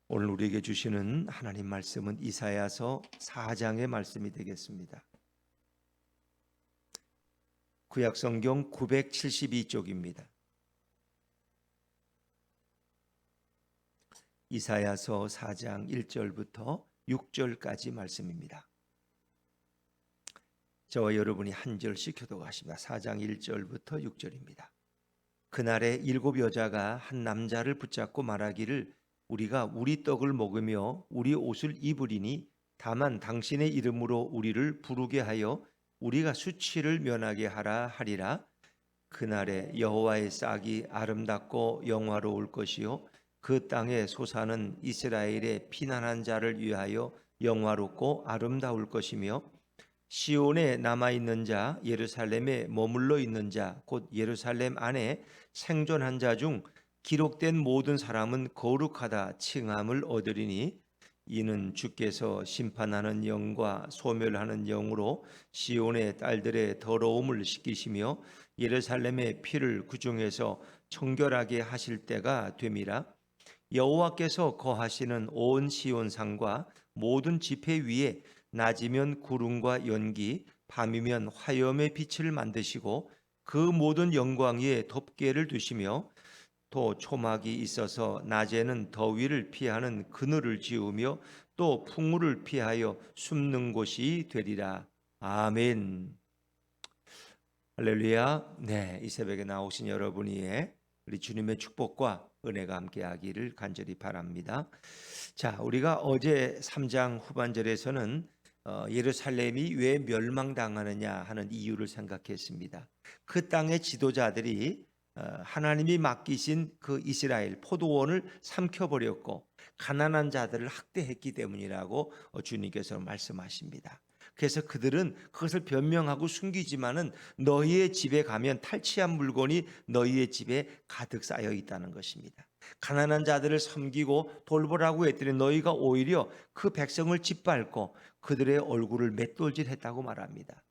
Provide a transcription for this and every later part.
오늘 우리에게 주시는 하나님 말씀은 이사야서 4장의 말씀이 되겠습니다. 구약성경 972쪽입니다. 이사야서 4장 1절부터 6절까지 말씀입니다. 저와 여러분이 한 절씩 교독하십니다. 4장 1절부터 6절입니다. 그날에 7 여자가 한 남자를 붙잡고 말하기를 우리가 우리 떡을 먹으며 우리 옷을 입으리니 다만 당신의 이름으로 우리를 부르게 하여 우리가 수치를 면하게 하라 하리라. 그날에 여호와의 싹이 아름답고 영화로울 것이요 그 땅의 소사는 이스라엘의 피난한 자를 위하여 영화롭고 아름다울 것이며 시온에 남아있는 자, 예루살렘에 머물러 있는 자, 곧 예루살렘 안에 생존한 자 중 기록된 모든 사람은 거룩하다 칭함을 얻으리니 이는 주께서 심판하는 영과 소멸하는 영으로 시온의 딸들의 더러움을 씻기시며 예루살렘의 피를 그 중에서 청결하게 하실 때가 됨이라. 여호와께서 거하시는 온 시온산과 모든 지폐 위에 낮이면 구름과 연기, 밤이면 화염의 빛을 만드시고 그 모든 영광 위에 덮개를 두시며 또 초막이 있어서 낮에는 더위를 피하는 그늘을 지으며 또 풍우를 피하여 숨는 곳이 되리라. 아멘. 할렐루야. 네, 이 새벽에 나오신 여러분이 우리 주님의 축복과 은혜가 함께하기를 간절히 바랍니다. 자, 우리가 어제 3장 후반절에서는 예루살렘이 왜 멸망당하느냐 하는 이유를 생각했습니다. 그 땅의 지도자들이 하나님이 맡기신 그 이스라엘 포도원을 삼켜버렸고 가난한 자들을 학대했기 때문이라고 주님께서 말씀하십니다. 그래서 그들은 그것을 변명하고 숨기지만은 너희의 집에 가면 탈취한 물건이 너희의 집에 가득 쌓여 있다는 것입니다. 가난한 자들을 섬기고 돌보라고 했더니 너희가 오히려 그 백성을 짓밟고 그들의 얼굴을 맷돌질했다고 말합니다.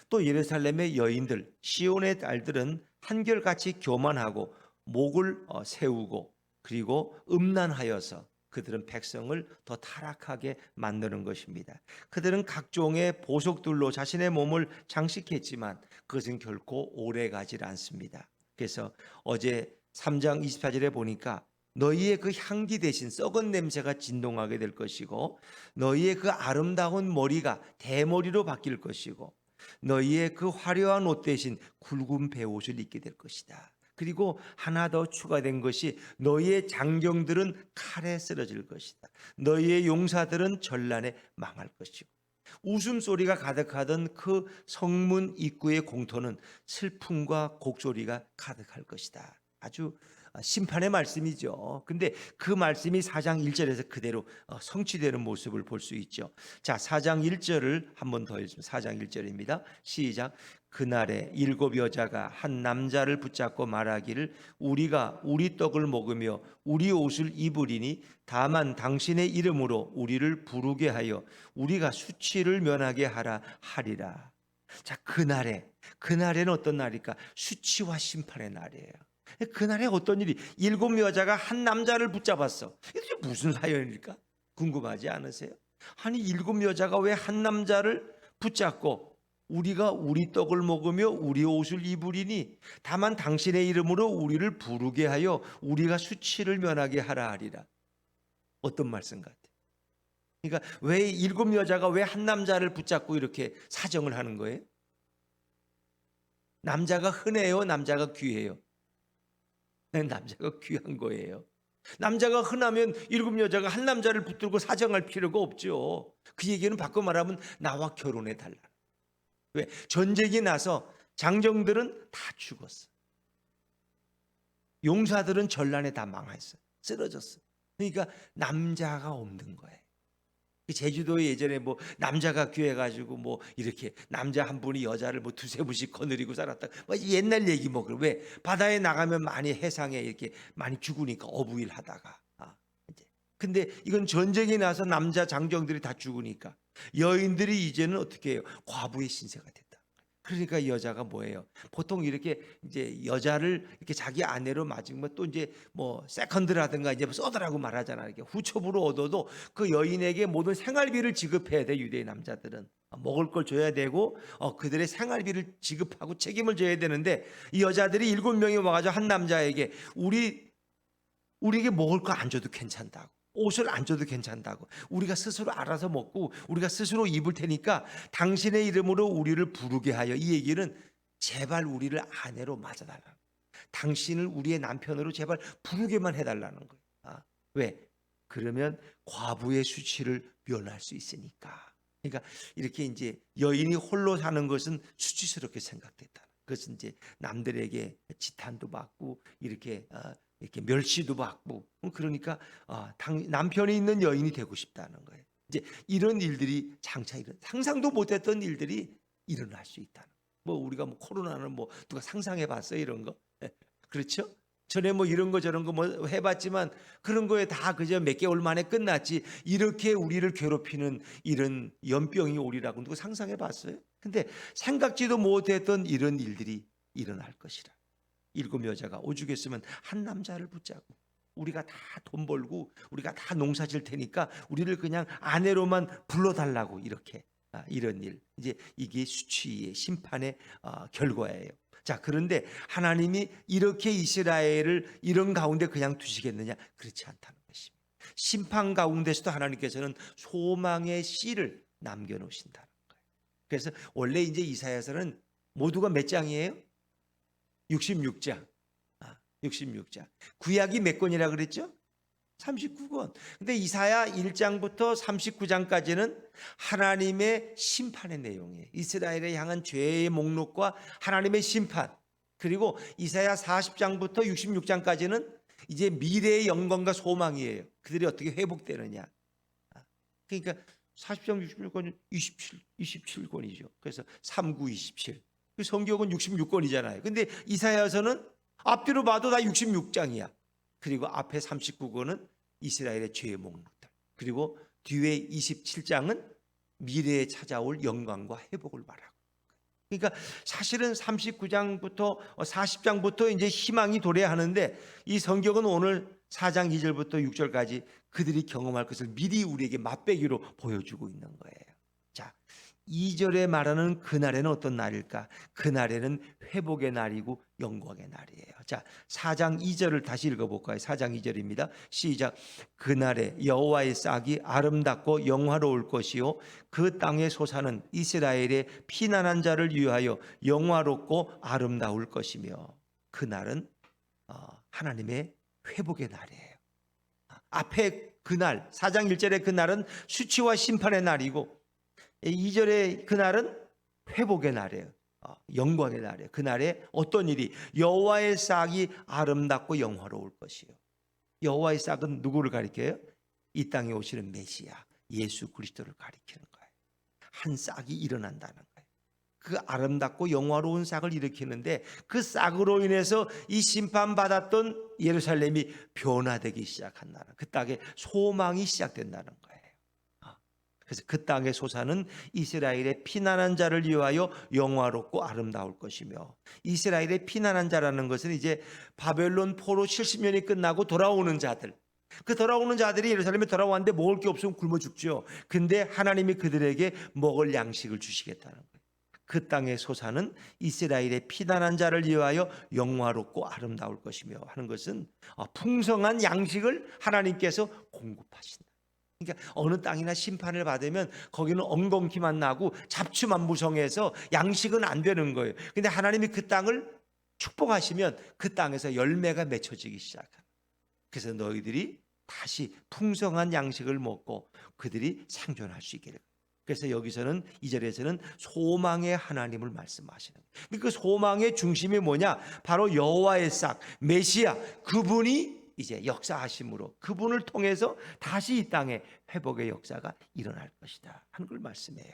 또 예루살렘의 여인들, 시온의 딸들은 한결같이 교만하고 목을 세우고 그리고 음란하여서 그들은 백성을 더 타락하게 만드는 것입니다. 그들은 각종의 보석들로 자신의 몸을 장식했지만 그것은 결코 오래가지 않습니다. 그래서 어제 3장 24절에 보니까 너희의 그 향기 대신 썩은 냄새가 진동하게 될 것이고 너희의 그 아름다운 머리가 대머리로 바뀔 것이고 너희의 그 화려한 옷 대신 굵은 베옷을 입게 될 것이다. 그리고 하나 더 추가된 것이 너희의 장정들은 칼에 쓰러질 것이다. 너희의 용사들은 전란에 망할 것이고 웃음소리가 가득하던 그 성문 입구의 공터는 슬픔과 곡소리가 가득할 것이다. 아주 심판의 말씀이죠. 근데 그 말씀이 4장 1절에서 그대로 성취되는 모습을 볼 수 있죠. 자, 4장 1절을 한 번 더 읽습니다. 4장 1절입니다. 시작. 그날에 7 여자가 한 남자를 붙잡고 말하기를 우리가 우리 떡을 먹으며 우리 옷을 입으리니 다만 당신의 이름으로 우리를 부르게 하여 우리가 수치를 면하게 하라 하리라. 자, 그날에는 어떤 날일까? 수치와 심판의 날이에요. 그날에 어떤 일이 7 여자가 한 남자를 붙잡았어. 이게 무슨 사연일까? 궁금하지 않으세요? 아니 7 여자가 왜 한 남자를 붙잡고 우리가 우리 떡을 먹으며 우리 옷을 입으리니 다만 당신의 이름으로 우리를 부르게 하여 우리가 수치를 면하게 하라 하리라. 어떤 말씀 같아요? 그러니까 왜 7 여자가 왜 한 남자를 붙잡고 이렇게 사정을 하는 거예요? 남자가 흔해요? 남자가 귀해요? 남자가 귀한 거예요. 남자가 흔하면 7 여자가 한 남자를 붙들고 사정할 필요가 없죠. 그 얘기는 바꿔 말하면 나와 결혼해 달라. 왜? 전쟁이 나서 장정들은 다 죽었어. 용사들은 전란에 다 망했어. 쓰러졌어. 그러니까 남자가 없는 거예요. 제주도에 예전에 뭐 남자가 귀해가지고 뭐 이렇게 남자 한 분이 여자를 뭐 두세 분씩 거느리고 살았다. 뭐 옛날 얘기 뭐 그래. 왜 바다에 나가면 많이 해상에 이렇게 많이 죽으니까 어부일 하다가. 이제 근데 이건 전쟁이 나서 남자 장정들이 다 죽으니까 여인들이 이제는 어떻게 해요? 과부의 신세가 됐다. 그러니까 이 여자가 뭐예요? 보통 이렇게 이제 여자를 이렇게 자기 아내로 맞으면 또 이제 뭐 세컨드라든가 이제 쏘더라고 말하잖아. 이렇게 후첩으로 얻어도 그 여인에게 모든 생활비를 지급해야 돼. 유대인 남자들은 먹을 걸 줘야 되고 그들의 생활비를 지급하고 책임을 져야 되는데 이 여자들이 7명이 와가지고 한 남자에게 우리에게 먹을 거 안 줘도 괜찮다고. 옷을 안 줘도 괜찮다고. 우리가 스스로 알아서 먹고 우리가 스스로 입을 테니까 당신의 이름으로 우리를 부르게 하여. 이 얘기는 제발 우리를 아내로 맞아달라는 거예요. 당신을 우리의 남편으로 제발 부르게만 해달라는 거예요. 왜? 그러면 과부의 수치를 면할 수 있으니까. 그러니까 이렇게 이제 여인이 홀로 사는 것은 수치스럽게 생각됐다. 그것은 이제 남들에게 지탄도 받고 이렇게 멸시도 받고, 그러니까 남편이 있는 여인이 되고 싶다는 거예요. 이제 이런 일들이 장차 상상도 못했던 일들이 일어날 수 있다는 거예요. 뭐 우리가 뭐 코로나는 뭐 누가 상상해봤어요 이런 거? 그렇죠? 전에 뭐 이런 거 저런 거 뭐 해봤지만 그런 거에 다 그저 몇 개월 만에 끝났지. 이렇게 우리를 괴롭히는 이런 연병이 오리라고 누가 상상해봤어요? 근데 생각지도 못했던 이런 일들이 일어날 것이라. 7 여자가 오죽했으면 한 남자를 붙잡고 우리가 다 돈 벌고 우리가 다 농사 질 테니까 우리를 그냥 아내로만 불러달라고 이렇게 이런 일. 이제 이게 수치의 심판의 결과예요. 자, 그런데 하나님이 이렇게 이스라엘을 이런 가운데 그냥 두시겠느냐? 그렇지 않다는 것입니다. 심판 가운데서도 하나님께서는 소망의 씨를 남겨놓으신다는 거예요. 그래서 원래 이제 이사야서는 모두가 몇 장이에요? 66장. 66장. 구약이 몇 권이라 그랬죠? 39권. 근데 이사야 1장부터 39장까지는 하나님의 심판의 내용이에요. 이스라엘에 향한 죄의 목록과 하나님의 심판. 그리고 이사야 40장부터 66장까지는 이제 미래의 영광과 소망이에요. 그들이 어떻게 회복되느냐. 그러니까 40장 66권 27권이죠. 그래서 39, 27. 성경은 66권이잖아요. 근데 이사야서는 앞뒤로 봐도 다 66장이야. 그리고 앞에 39권은 이스라엘의 죄의 목록들. 그리고 뒤에 27장은 미래에 찾아올 영광과 회복을 말하고. 그러니까 사실은 39장부터 40장부터 이제 희망이 도래하는데 이 성경은 오늘 4장 2절부터 6절까지 그들이 경험할 것을 미리 우리에게 맛배기로 보여주고 있는 거예요. 자, 2절에 말하는 그날에는 어떤 날일까? 그날에는 회복의 날이고 영광의 날이에요. 자, 4장 2절을 다시 읽어볼까요? 4장 2절입니다. 시작. 그날에 여호와의 싹이 아름답고 영화로울 것이요 그 땅의 소사는 이스라엘의 피난한 자를 위하여 영화롭고 아름다울 것이며. 그날은 하나님의 회복의 날이에요. 앞에 그날 4장 1절의 그날은 수치와 심판의 날이고 2절의 그날은 회복의 날이에요. 영광의 날이에요. 그날에 어떤 일이? 여호와의 싹이 아름답고 영화로울 것이요. 여호와의 싹은 누구를 가리켜요? 이 땅에 오시는 메시아 예수 그리스도를 가리키는 거예요. 한 싹이 일어난다는 거예요. 그 아름답고 영화로운 싹을 일으키는데 그 싹으로 인해서 이 심판받았던 예루살렘이 변화되기 시작한다는, 그 땅에 소망이 시작된다는 거예요. 그래서 그 땅의 소사는 이스라엘의 피난한 자를 위하여 영화롭고 아름다울 것이며. 이스라엘의 피난한 자라는 것은 이제 바벨론 포로 70년이 끝나고 돌아오는 자들. 그 돌아오는 자들이 예루살렘에 돌아왔는데 먹을 게 없으면 굶어 죽죠. 근데 하나님이 그들에게 먹을 양식을 주시겠다는 거예요. 그 땅의 소사는 이스라엘의 피난한 자를 위하여 영화롭고 아름다울 것이며 하는 것은 풍성한 양식을 하나님께서 공급하신다. 그러니까 어느 땅이나 심판을 받으면 거기는 엉겅퀴만 나고 잡초만무성해서 양식은 안 되는 거예요. 근데 하나님이 그 땅을 축복하시면 그 땅에서 열매가 맺혀지기 시작합니다. 그래서 너희들이 다시 풍성한 양식을 먹고 그들이 생존할 수 있게 됩니다. 그래서 여기서는 2절에서는 소망의 하나님을 말씀하시는 거예요. 그 소망의 중심이 뭐냐? 바로 여호와의 싹 메시아, 그분이 이제 역사하심으로 그분을 통해서 다시 이 땅에 회복의 역사가 일어날 것이다 하는 걸 말씀해요.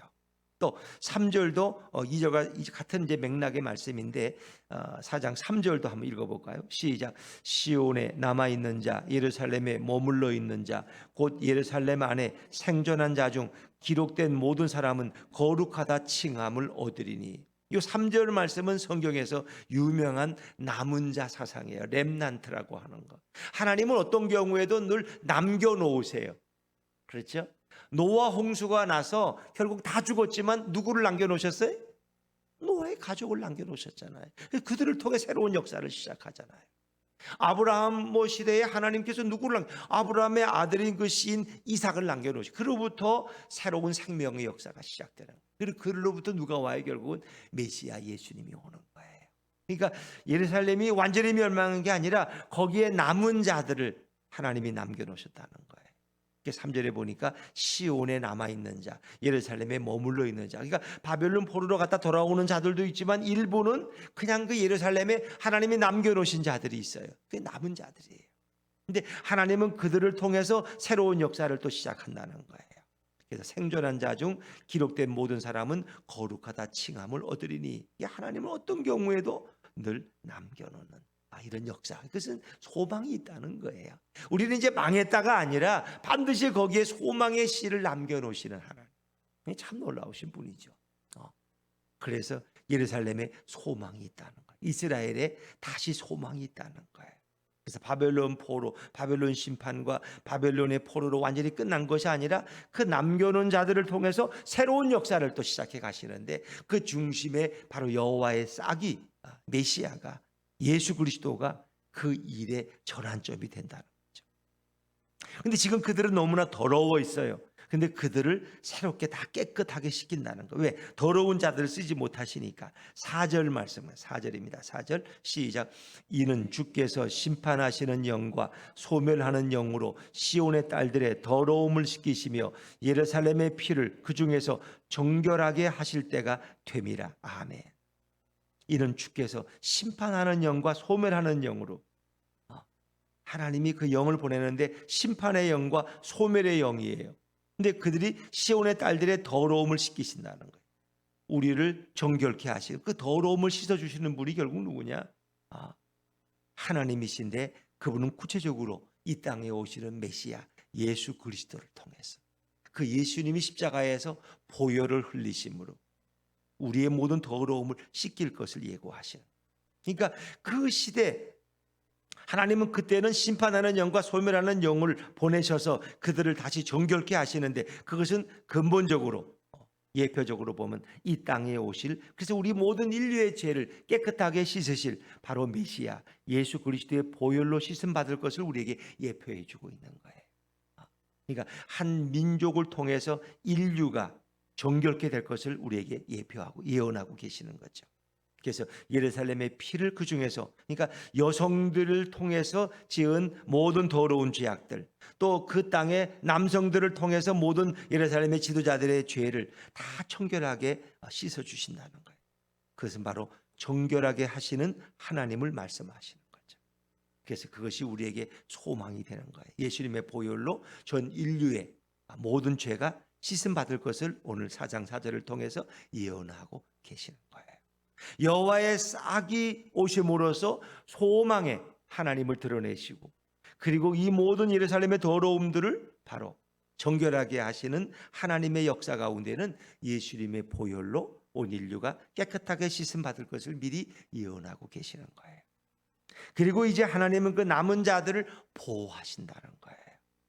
또 3절도 2절과 같은 이제 맥락의 말씀인데 4장 3절도 한번 읽어볼까요? 시작. 시온에 남아있는 자, 예루살렘에 머물러 있는 자, 곧 예루살렘 안에 생존한 자 중 기록된 모든 사람은 거룩하다 칭함을 얻으리니. 이 3절 말씀은 성경에서 유명한 남은 자 사상이에요. 렘난트라고 하는 거. 하나님은 어떤 경우에도 늘 남겨놓으세요. 그렇죠? 노아 홍수가 나서 결국 다 죽었지만 누구를 남겨놓으셨어요? 노아의 가족을 남겨놓으셨잖아요. 그들을 통해 새로운 역사를 시작하잖아요. 아브라함 시대에 하나님께서 누구를 아브라함의 아들인 그 씨인 이삭을 남겨놓으시고 그로부터 새로운 생명의 역사가 시작되는 거예요. 그리고 그로부터 누가 와요? 결국은 메시아 예수님이 오는 거예요. 그러니까 예루살렘이 완전히 멸망한 게 아니라 거기에 남은 자들을 하나님이 남겨놓으셨다는 거예요. 3절에 보니까 시온에 남아있는 자, 예루살렘에 머물러 있는 자. 그러니까 바벨론 포로로 갔다 돌아오는 자들도 있지만 일부는 그냥 그 예루살렘에 하나님이 남겨놓으신 자들이 있어요. 그게 남은 자들이에요. 근데 하나님은 그들을 통해서 새로운 역사를 또 시작한다는 거예요. 그래서 생존한 자 중 기록된 모든 사람은 거룩하다 칭함을 얻으리니, 하나님은 어떤 경우에도 늘 남겨놓는 이런 역사, 그것은 소망이 있다는 거예요. 우리는 이제 망했다가 아니라 반드시 거기에 소망의 씨를 남겨놓으시는 하나님, 참 놀라우신 분이죠. 그래서 예루살렘에 소망이 있다는 거예요. 이스라엘에 다시 소망이 있다는 거예요. 그래서 바벨론 포로, 바벨론 심판과 바벨론의 포로로 완전히 끝난 것이 아니라 그 남겨놓은 자들을 통해서 새로운 역사를 또 시작해 가시는데, 그 중심에 바로 여호와의 싹이, 메시아가, 예수 그리스도가 그 일의 전환점이 된다는 거죠. 근데 지금 그들은 너무나 더러워 있어요. 근데 그들을 새롭게 다 깨끗하게 시킨다는 거예요. 왜? 더러운 자들을 쓰지 못하시니까. 4절 말씀은 4절입니다. 4절 시작. 이는 주께서 심판하시는 영과 소멸하는 영으로 시온의 딸들의 더러움을 씻기시며 예루살렘의 피를 그 중에서 정결하게 하실 때가 됨이라. 아멘. 이는 주께서 심판하는 영과 소멸하는 영으로, 하나님이 그 영을 보내는데 심판의 영과 소멸의 영이에요. 근데 그들이 시온의 딸들의 더러움을 씻기신다는 거예요. 우리를 정결케 하시고 그 더러움을 씻어주시는 분이 결국 누구냐? 하나님이신데 그분은 구체적으로 이 땅에 오시는 메시아 예수 그리스도를 통해서, 그 예수님이 십자가에서 보혈을 흘리심으로 우리의 모든 더러움을 씻길 것을 예고하시는. 그러니까 그 시대 하나님은 그때는 심판하는 영과 소멸하는 영을 보내셔서 그들을 다시 정결케 하시는데, 그것은 근본적으로 예표적으로 보면 이 땅에 오실, 그래서 우리 모든 인류의 죄를 깨끗하게 씻으실 바로 메시아 예수 그리스도의 보혈로 씻음 받을 것을 우리에게 예표해 주고 있는 거예요. 그러니까 한 민족을 통해서 인류가 정결케 될 것을 우리에게 예표하고 예언하고 계시는 거죠. 그래서 예루살렘의 피를 그 중에서, 그러니까 여성들을 통해서 지은 모든 더러운 죄악들, 또 그 땅의 남성들을 통해서 모든 예루살렘의 지도자들의 죄를 다 청결하게 씻어 주신다는 거예요. 그것은 바로 정결하게 하시는 하나님을 말씀하시는 거죠. 그래서 그것이 우리에게 소망이 되는 거예요. 예수님의 보혈로 전 인류의 모든 죄가 씻음 받을 것을 오늘 4장 4절을 통해서 예언하고 계시는 거예요. 여호와의 싹이 오심으로써 소망의 하나님을 드러내시고, 그리고 이 모든 예루살렘의 더러움들을 바로 정결하게 하시는 하나님의 역사 가운데는 예수님의 보혈로 온 인류가 깨끗하게 씻음 받을 것을 미리 예언하고 계시는 거예요. 그리고 이제 하나님은 그 남은 자들을 보호하신다는 거예요.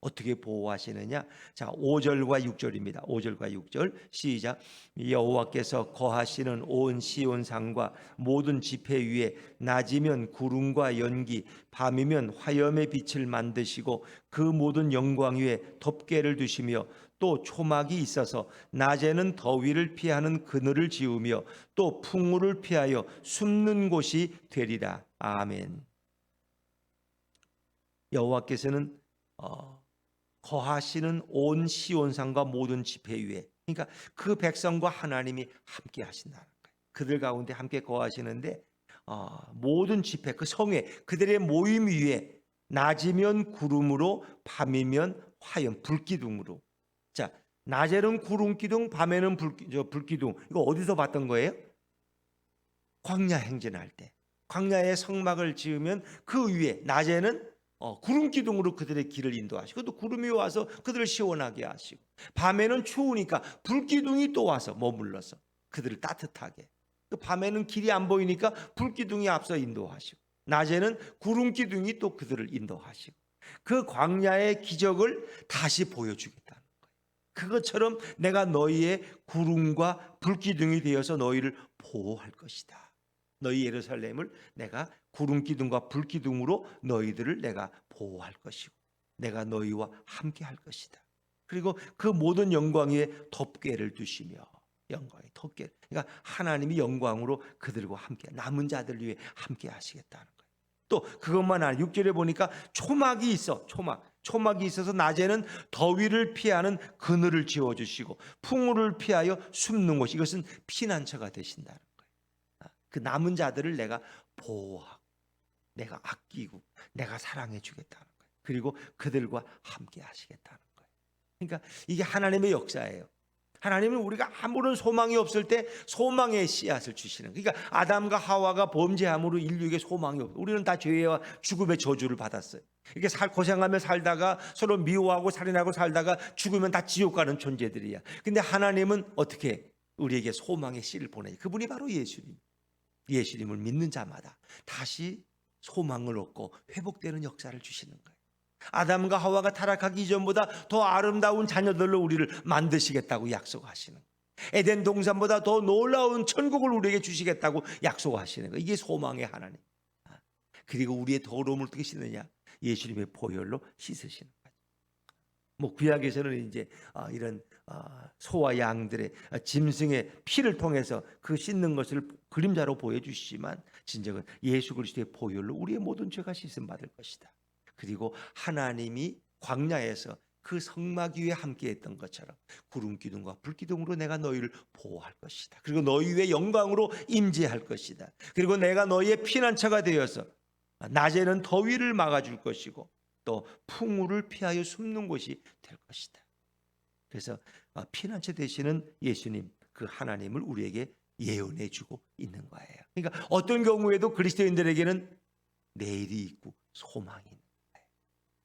어떻게 보호하시느냐? 자, 5절과 6절입니다. 5절과 6절 시작. 여호와께서 거하시는 온 시온산과 모든 지폐 위에 낮이면 구름과 연기, 밤이면 화염의 빛을 만드시고 그 모든 영광 위에 덮개를 두시며, 또 초막이 있어서 낮에는 더위를 피하는 그늘을 지으며 또 풍우를 피하여 숨는 곳이 되리라. 아멘. 여호와께서는 거하시는 온 시온산과 모든 지폐 위에, 그러니까 그 백성과 하나님이 함께 하신다는 거예요. 그들 가운데 함께 거하시는데 모든 지폐, 그 성회, 그들의 모임 위에 낮이면 구름으로 밤이면 화염, 불기둥으로. 자, 낮에는 구름 기둥, 밤에는 불기둥. 이거 어디서 봤던 거예요? 광야 행진할 때 광야에 성막을 지으면 그 위에 낮에는 구름 기둥으로 그들의 길을 인도하시고, 또 구름이 와서 그들을 시원하게 하시고, 밤에는 추우니까 불기둥이 또 와서 머물러서 그들을 따뜻하게. 그 밤에는 길이 안 보이니까 불기둥이 앞서 인도하시고 낮에는 구름 기둥이 또 그들을 인도하시고 그 광야의 기적을 다시 보여주겠다는 거예요. 그것처럼 내가 너희의 구름과 불기둥이 되어서 너희를 보호할 것이다. 너희 예루살렘을 내가 구름 기둥과 불 기둥으로 너희들을 내가 보호할 것이고 내가 너희와 함께 할 것이다. 그리고 그 모든 영광 위에 덮개를 두시며 영광의 덮개. 그러니까 하나님이 영광으로 그들과 함께 남은 자들 위해 함께 하시겠다는 거예요. 또 그것만 아니라 6절에 보니까 초막이 있어. 초막이 있어서 낮에는 더위를 피하는 그늘을 지어 주시고 풍우를 피하여 숨는 곳. 이것은 피난처가 되신다는 거예요. 그 남은 자들을 내가 보호하고 내가 아끼고 내가 사랑해 주겠다는 거예요. 그리고 그들과 함께 하시겠다는 거예요. 그러니까 이게 하나님의 역사예요. 하나님은 우리가 아무런 소망이 없을 때 소망의 씨앗을 주시는 거예요. 그러니까 아담과 하와가 범죄함으로 인류에게 소망이 없어요. 우리는 다 죄와 죽음의 저주를 받았어요. 이렇게 고생하며 살다가 서로 미워하고 살인하고 살다가 죽으면 다 지옥 가는 존재들이야. 근데 하나님은 어떻게 우리에게 소망의 씨를 보내요? 그분이 바로 예수님. 예수님을 믿는 자마다 다시 소망을 얻고 회복되는 역사를 주시는 거예요. 아담과 하와가 타락하기 이전보다 더 아름다운 자녀들로 우리를 만드시겠다고 약속하시는 거예요. 에덴 동산보다 더 놀라운 천국을 우리에게 주시겠다고 약속하시는 거예요. 이게 소망의 하나님. 그리고 우리의 더러움을 어떻게 씻느냐? 예수님의 보혈로 씻으시는 거예요. 뭐 구약에서는 이제 이런 소와 양들의 짐승의 피를 통해서 그 씻는 것을 그림자로 보여주시지만 진정은 예수 그리스도의 보혈로 우리의 모든 죄가 씻음 받을 것이다. 그리고 하나님이 광야에서 그 성막 위에 함께했던 것처럼 구름 기둥과 불 기둥으로 내가 너희를 보호할 것이다. 그리고 너희 위에 영광으로 임재할 것이다. 그리고 내가 너희의 피난처가 되어서 낮에는 더위를 막아줄 것이고 또 풍우를 피하여 숨는 곳이 될 것이다. 그래서 피난처 되시는 예수님, 그 하나님을 우리에게 예언해 주고 있는 거예요. 그러니까 어떤 경우에도 그리스도인들에게는 내일이 있고 소망이 있는 거예요.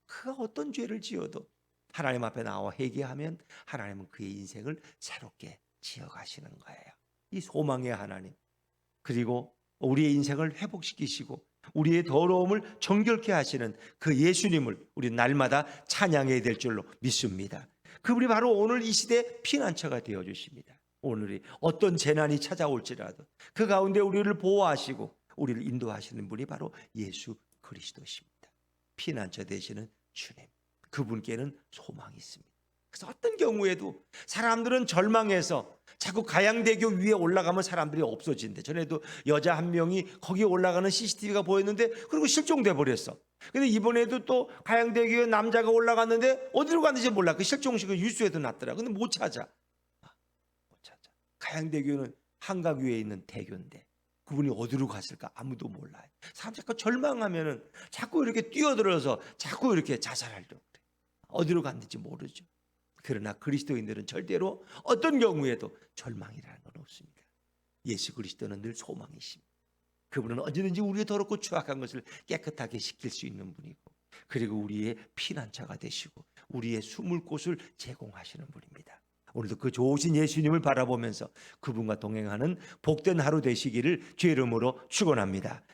그가 어떤 죄를 지어도 하나님 앞에 나와 회개하면 하나님은 그의 인생을 새롭게 지어가시는 거예요. 이 소망의 하나님, 그리고 우리의 인생을 회복시키시고 우리의 더러움을 정결케 하시는 그 예수님을 우리 날마다 찬양해야 될 줄로 믿습니다. 그분이 바로 오늘 이 시대 피난처가 되어 주십니다. 오늘이 어떤 재난이 찾아올지라도 그 가운데 우리를 보호하시고 우리를 인도하시는 분이 바로 예수 그리스도십니다. 피난처 되시는 주님, 그분께는 소망이 있습니다. 그래서 어떤 경우에도 사람들은 절망해서 자꾸 가양대교 위에 올라가면 사람들이 없어진대. 전에도 여자 한 명이 거기에 올라가는 CCTV가 보였는데 그리고 실종돼 버렸어. 근데 이번에도 또 가양대교에 남자가 올라갔는데 어디로 갔는지 몰라. 그 실종식은 뉴스에도 났더라. 근데 못 찾아. 못 찾아. 가양대교는 한강 위에 있는 대교인데 그분이 어디로 갔을까 아무도 몰라요. 사람 자꾸 절망하면은 자꾸 이렇게 뛰어들어서 자꾸 이렇게 자살하려고 그래. 어디로 갔는지 모르죠. 그러나 그리스도인들은 절대로 어떤 경우에도 절망이라는 건 없습니다. 예수 그리스도는 늘 소망이십니다. 그분은 언제든지 우리의 더럽고 추악한 것을 깨끗하게 시킬 수 있는 분이고 그리고 우리의 피난처가 되시고 우리의 숨을 곳을 제공하시는 분입니다. 오늘도 그 좋으신 예수님을 바라보면서 그분과 동행하는 복된 하루 되시기를 주의 이름으로 축원합니다.